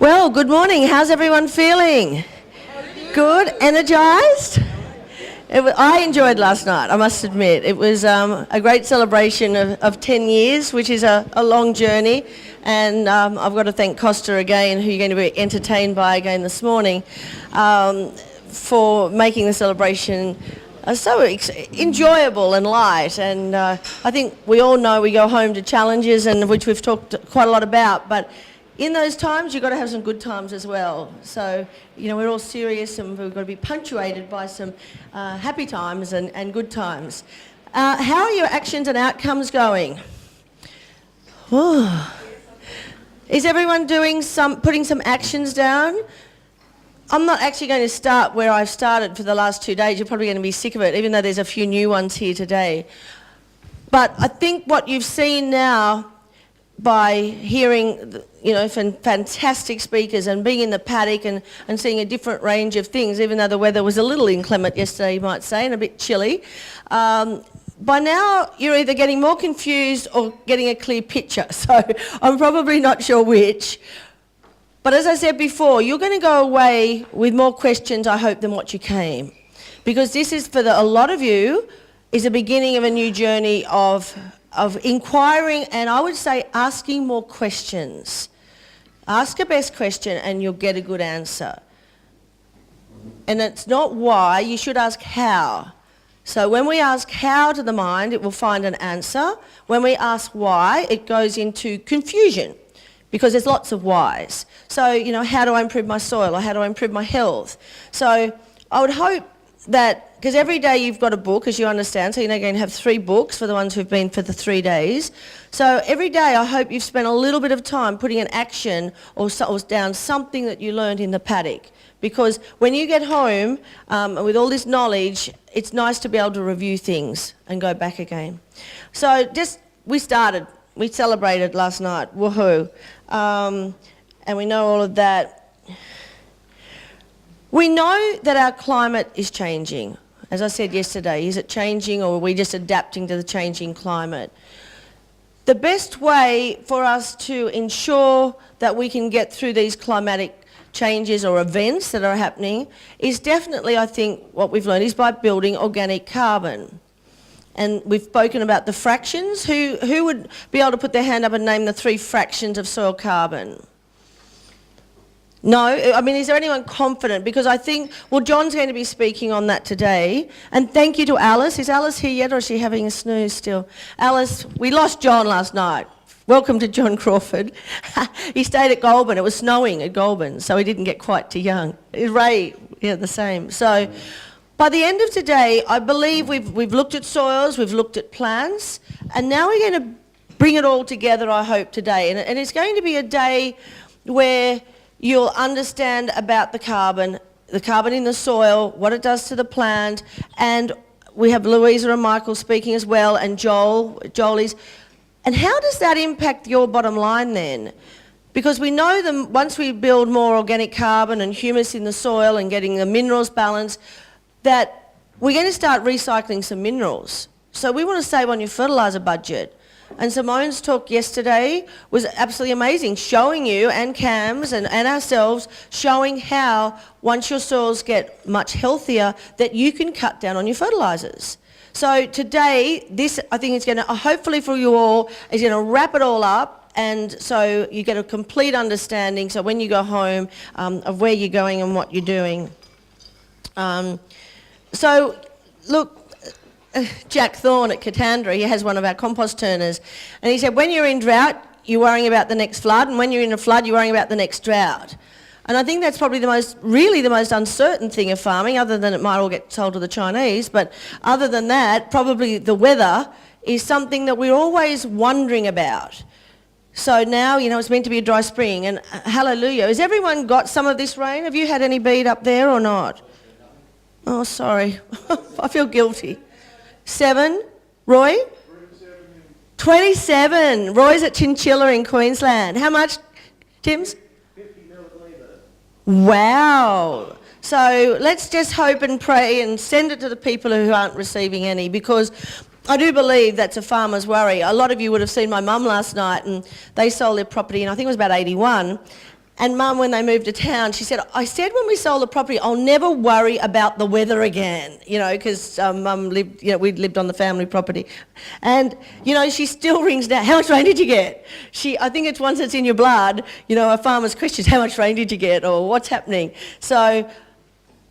Well, good morning. How's everyone feeling? Good? Energised? I enjoyed last night, I must admit. It was a great celebration of 10 years, which is a long journey. And I've got to thank Costa again, who you're going to be entertained by again this morning, for making the celebration so enjoyable and light. And I think we all know we go home to challenges, and which we've talked quite a lot about, but in those times you've got to have some good times as well. So, you know, we're all serious and we've got to be punctuated by some happy times and good times. How are your actions and outcomes going? Oh. Is everyone putting some actions down? I'm not actually going to start where I've started for the last 2 days. You're probably going to be sick of it, even though there's a few new ones here today. But I think what you've seen now by hearing, you know, fantastic speakers and being in the paddock and seeing a different range of things, even though the weather was a little inclement yesterday, you might say, and a bit chilly. By now, you're either getting more confused or getting a clear picture. So I'm probably not sure which. But as I said before, you're going to go away with more questions, I hope, than what you came. Because this is, for a lot of you, is the beginning of a new journey of inquiring, and I would say asking more questions. Ask a best question and you'll get a good answer. And it's not why, you should ask how. So when we ask how to the mind, it will find an answer. When we ask why, it goes into confusion, because there's lots of whys. So, you know, how do I improve my soil, or how do I improve my health? So I would hope that, because every day you've got a book, as you understand, so you're now going to have 3 books for the ones who've been for the 3 days. So every day I hope you've spent a little bit of time putting an action or down something that you learned in the paddock. Because when you get home with all this knowledge, it's nice to be able to review things and go back again. So we celebrated last night, woohoo. And we know all of that. We know that our climate is changing. As I said yesterday, is it changing, or are we just adapting to the changing climate? The best way for us to ensure that we can get through these climatic changes or events that are happening is definitely, I think, what we've learned is by building organic carbon. And we've spoken about the fractions. Who would be able to put their hand up and name the 3 fractions of soil carbon? No? I mean, is there anyone confident? Because I think, well, John's going to be speaking on that today. And thank you to Alice. Is Alice here yet, or is she having a snooze still? Alice, we lost John last night. Welcome to John Crawford. He stayed at Goulburn. It was snowing at Goulburn, so he didn't get quite too young. Ray, yeah, the same. So by the end of today, I believe we've looked at soils, we've looked at plants, and now we're going to bring it all together, I hope, today. And it's going to be a day where you'll understand about the carbon in the soil, what it does to the plant, and we have Louisa and Michael speaking as well, and Joel. And how does that impact your bottom line then? Because we know that once we build more organic carbon and humus in the soil and getting the minerals balanced, that we're going to start recycling some minerals. So we want to save on your fertiliser budget. And Simone's talk yesterday was absolutely amazing, showing you, and Cam's and ourselves, showing how once your soils get much healthier, that you can cut down on your fertilisers. So today, this, I think, is going to, hopefully for you all, is going to wrap it all up, and so you get a complete understanding, so when you go home, of where you're going and what you're doing. So, look, Jack Thorne at Katandra, he has one of our compost turners, and he said, when you're in drought, you're worrying about the next flood, and when you're in a flood, you're worrying about the next drought. And I think that's probably the most uncertain thing of farming, other than it might all get sold to the Chinese, but other than that, probably the weather is something that we're always wondering about. So now, you know, it's meant to be a dry spring, and hallelujah. Has everyone got some of this rain? Have you had any bead up there or not? Oh, sorry. I feel guilty. 7? Roy? 27. Roy's at Chinchilla in Queensland. How much, Tim's? 50 millilitres. Wow. So let's just hope and pray and send it to the people who aren't receiving any, because I do believe that's a farmer's worry. A lot of you would have seen my mum last night, and they sold their property, and I think it was about 81. And Mum, when they moved to town, she said, I said when we sold the property, I'll never worry about the weather again, because Mum lived, we'd lived on the family property. And, she still rings down, how much rain did you get? I think it's once it's in your blood, a farmer's question is, how much rain did you get, or what's happening? So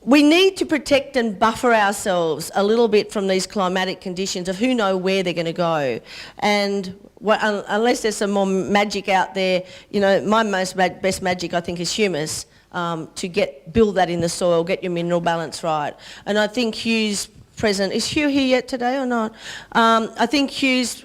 we need to protect and buffer ourselves a little bit from these climatic conditions of who know where they're going to go. And unless there's some more magic out there, my best magic I think is humus, to build that in the soil, get your mineral balance right. And I think Hugh's present. Is Hugh here yet today or not? I think Hugh's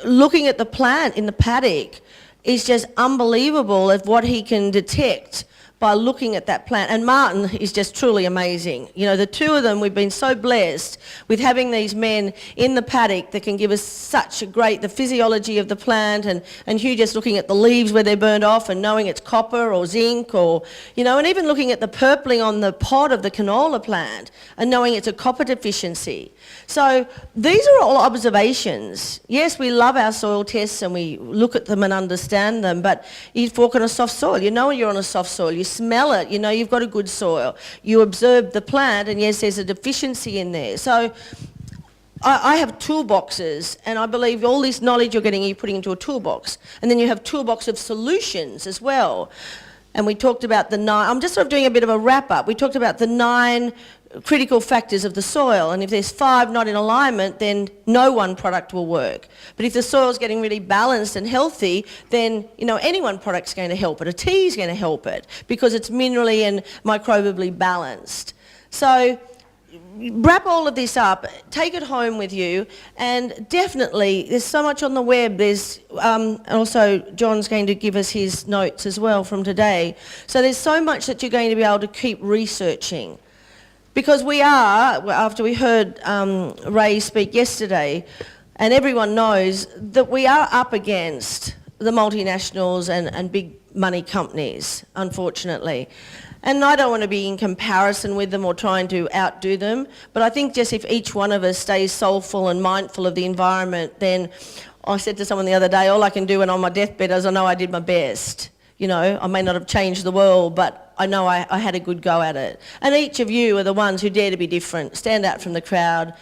looking at the plant in the paddock is just unbelievable of what he can detect by looking at that plant. And Martin is just truly amazing. The two of them, we've been so blessed with having these men in the paddock that can give us such the physiology of the plant, and Hugh just looking at the leaves where they're burned off and knowing it's copper or zinc or, and even looking at the purpling on the pod of the canola plant and knowing it's a copper deficiency. So these are all observations. Yes, we love our soil tests and we look at them and understand them, but you walk on a soft soil. When you're on a soft soil. You smell it, you've got a good soil. You observe the plant, and yes, there's a deficiency in there. So I have toolboxes, and I believe all this knowledge you're getting, you're putting into a toolbox. And then you have toolbox of solutions as well. And we talked about the 9, I'm just sort of doing a bit of a wrap-up. We talked about the 9 critical factors of the soil, and if there's 5 not in alignment, then no one product will work. But if the soil's getting really balanced and healthy, then any one product's going to help it. A tea is going to help it because it's minerally and microbially balanced. So wrap all of this up, take it home with you, and definitely there's so much on the web. There's also John's going to give us his notes as well from today. So there's so much that you're going to be able to keep researching. Because we are, after we heard Ray speak yesterday, and everyone knows that we are up against the multinationals and big money companies, unfortunately. And I don't want to be in comparison with them or trying to outdo them, but I think just if each one of us stays soulful and mindful of the environment, then I said to someone the other day, all I can do when I'm on my deathbed is I know I did my best. I may not have changed the world, but I know I had a good go at it. And each of you are the ones who dare to be different, stand out from the crowd.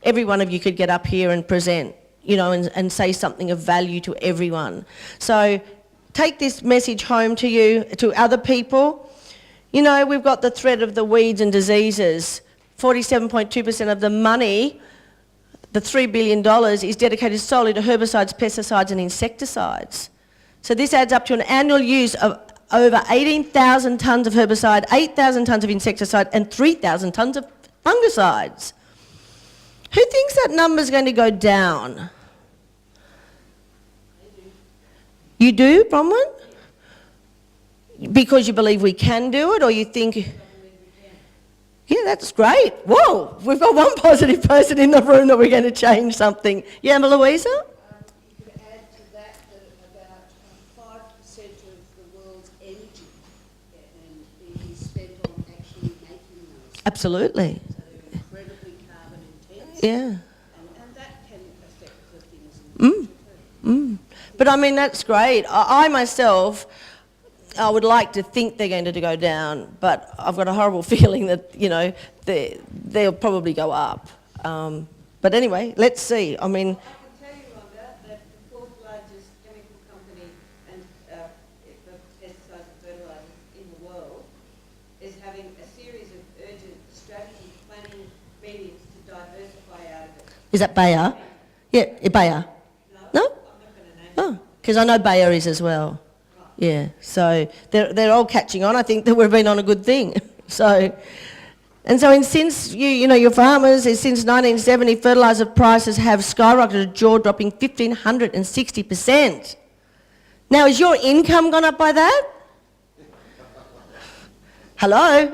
Every one of you could get up here and present, and say something of value to everyone. So take this message home to you, to other people. We've got the threat of the weeds and diseases. 47.2% of the money, the $3 billion, is dedicated solely to herbicides, pesticides and insecticides. So this adds up to an annual use of over 18,000 tonnes of herbicide, 8,000 tonnes of insecticide and 3,000 tonnes of fungicides. Who thinks that number's going to go down? You do, Bronwyn? Because you believe we can do it, or you think... Yeah, that's great. Whoa, we've got one positive person in the room that we're going to change something. Yeah, Louisa? You could add to that about 5% of the world's energy is spent on actually making those. Absolutely. So they're incredibly carbon intensive. Yeah. And that can affect the things in the future too. But I mean, that's great. I myself... I would like to think they're going to go down, but I've got a horrible feeling that, they'll probably go up. But anyway, let's see. I mean... I can tell you, Rhonda, that the 4th largest chemical company and for pesticides and fertilisers in the world is having a series of urgent strategy planning meetings to diversify out of it. Is that Bayer? Yeah, Bayer. No? I'm not going to name it. Oh, because I know Bayer is as well. Yeah, so they're all catching on. I think that we've been on a good thing. Since your farmers, since 1970, fertiliser prices have skyrocketed, jaw-dropping 1,560%. Now, is your income gone up by that? Hello?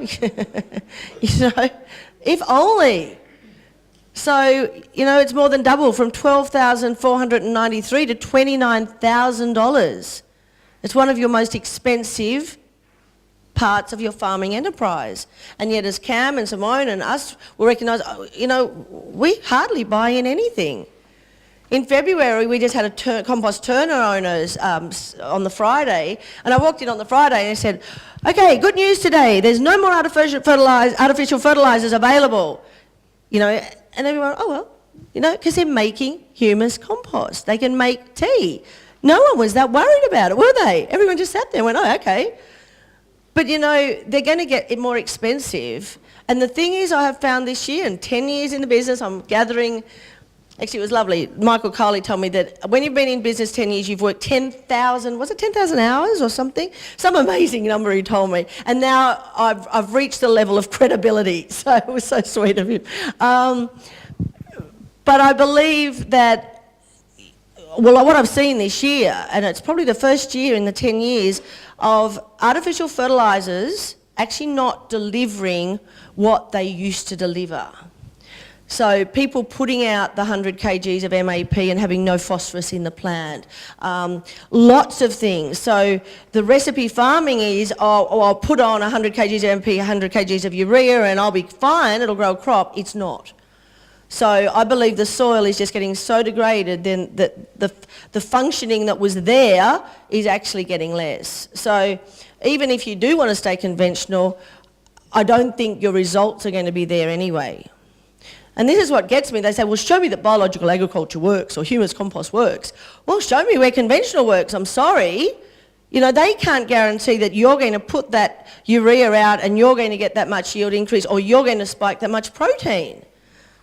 If only. So, it's more than double, from $12,493 to $29,000. It's one of your most expensive parts of your farming enterprise. And yet as Cam and Simone and us will recognise, we hardly buy in anything. In February, we just had a compost turner owners on the Friday, and I walked in on the Friday and I said, okay, good news today, there's no more artificial fertilisers available. You know, and everyone, oh well, you know, because they're making humus compost. They can make tea. No one was that worried about it, were they? Everyone just sat there and went, oh, okay. But, you know, they're going to get it more expensive. And the thing is, I have found this year, in 10 years in the business, I'm gathering. Actually, it was lovely. Michael Carley told me that when you've been in business 10 years, you've worked 10,000, was it 10,000 hours or something? Some amazing number he told me. And now I've reached the level of credibility. So it was so sweet of him. But I believe that, well, what I've seen this year, and it's probably the first year in the 10 years of artificial fertilisers actually not delivering what they used to deliver. So people putting out the 100 kgs of MAP and having no phosphorus in the plant. Lots of things. So the recipe farming is, oh, I'll put on 100 kgs of MAP, 100 kgs of urea and I'll be fine, it'll grow a crop. It's not. So I believe the soil is just getting so degraded then that the functioning that was there is actually getting less. So even if you do want to stay conventional, I don't think your results are going to be there anyway. And this is what gets me. They say, well, show me that biological agriculture works or humus compost works. Well, show me where conventional works. I'm sorry. You know, they can't guarantee that you're going to put that urea out and you're going to get that much yield increase or you're going to spike that much protein.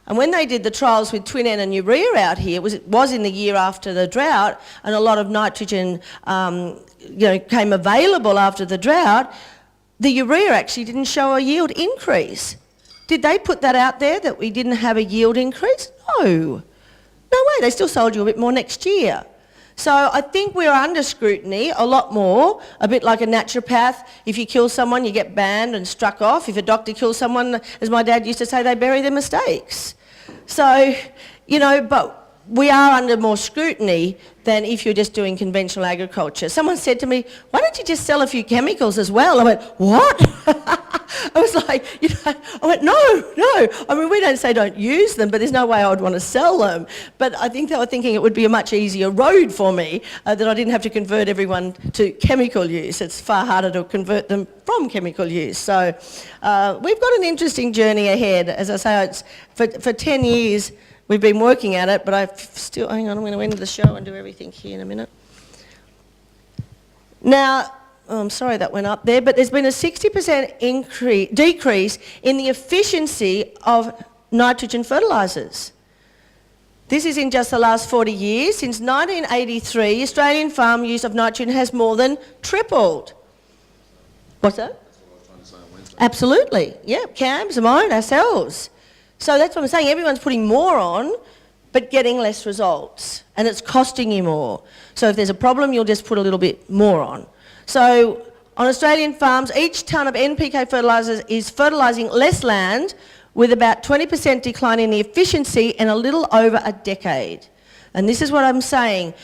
And when they did the trials with Twin N and urea out here, it was in the year after the drought, and a lot of nitrogen came available after the drought, the urea actually didn't show a yield increase. Did they put that out there that we didn't have a yield increase? No. No way. They still sold you a bit more next year. So I think we're under scrutiny a lot more, a bit like a naturopath. If you kill someone, you get banned and struck off. If a doctor kills someone, as my dad used to say, they bury their mistakes. So, you know, but we are under more scrutiny than if you're just doing conventional agriculture. Someone said to me, why don't you just sell a few chemicals as well? I went, what? I was like, you know, I went, no. I mean, we don't say don't use them, but there's no way I would want to sell them. But I think they were thinking it would be a much easier road for me, that I didn't have to convert everyone to chemical use. It's far harder to convert them from chemical use. So we've got an interesting journey ahead. As I say, it's for 10 years, we've been working at it, but I've still, hang on, I'm going to end the show and do everything here in a minute. Now, I'm sorry that went up there, but there's been a 60% decrease in the efficiency of nitrogen fertilisers. This is in just the last 40 years. Since 1983, Australian farm use of nitrogen has more than tripled. What's that? That's what I was trying to say on Wednesday. Absolutely. Yeah, CAMS, mine, ourselves. So that's what I'm saying. Everyone's putting more on, but getting less results. And it's costing you more. So if there's a problem, you'll just put a little bit more on. So on Australian farms, each tonne of NPK fertilisers is fertilising less land with about 20% decline in the efficiency in a little over a decade. And this is what I'm saying.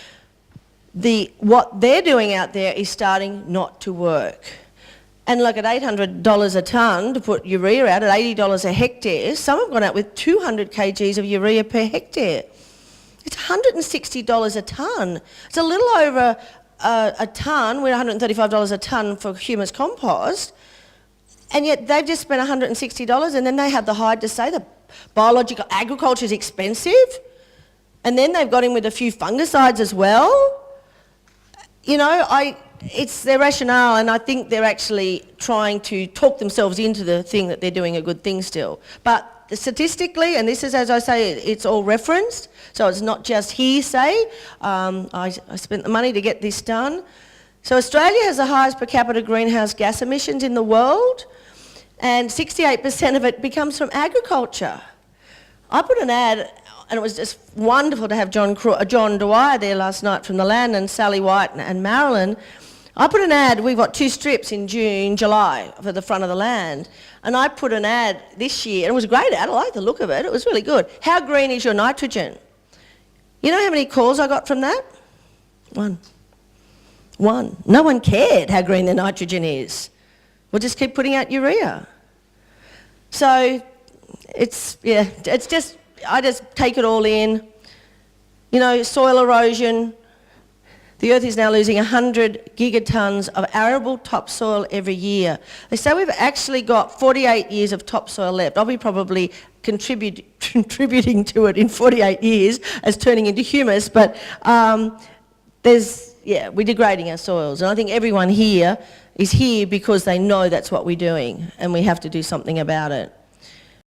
What they're doing out there is starting not to work. And look, at $800 a tonne to put urea out, at $80 a hectare, some have gone out with 200 kgs of urea per hectare. It's $160 a tonne. It's a little over a tonne, we're $135 a tonne for humus compost, and yet they've just spent $160 and then they have the hide to say that biological agriculture is expensive, and then they've got in with a few fungicides as well. You know, it's their rationale, and I think they're actually trying to talk themselves into the thing that they're doing a good thing still. But statistically, and this is, as I say, it's all referenced, so it's not just hearsay. I spent the money to get this done. So Australia has the highest per capita greenhouse gas emissions in the world, and 68% of it comes from agriculture. I put an ad, and it was just wonderful to have John Dwyer there last night from the land, and Sally White and Marilyn. I put an ad, we've got 2 strips in June, July for the front of the land, and I put an ad this year, and it was a great ad, I like the look of it, it was really good. How green is your nitrogen? You know how many calls I got from that? One. No one cared how green the nitrogen is. We'll just keep putting out urea. So it's just, I just take it all in. You know, soil erosion. The Earth is now losing 100 gigatons of arable topsoil every year. They say we've actually got 48 years of topsoil left. I'll be probably contributing to it in 48 years as turning into humus, but we're degrading our soils. And I think everyone here is here because they know that's what we're doing, and we have to do something about it.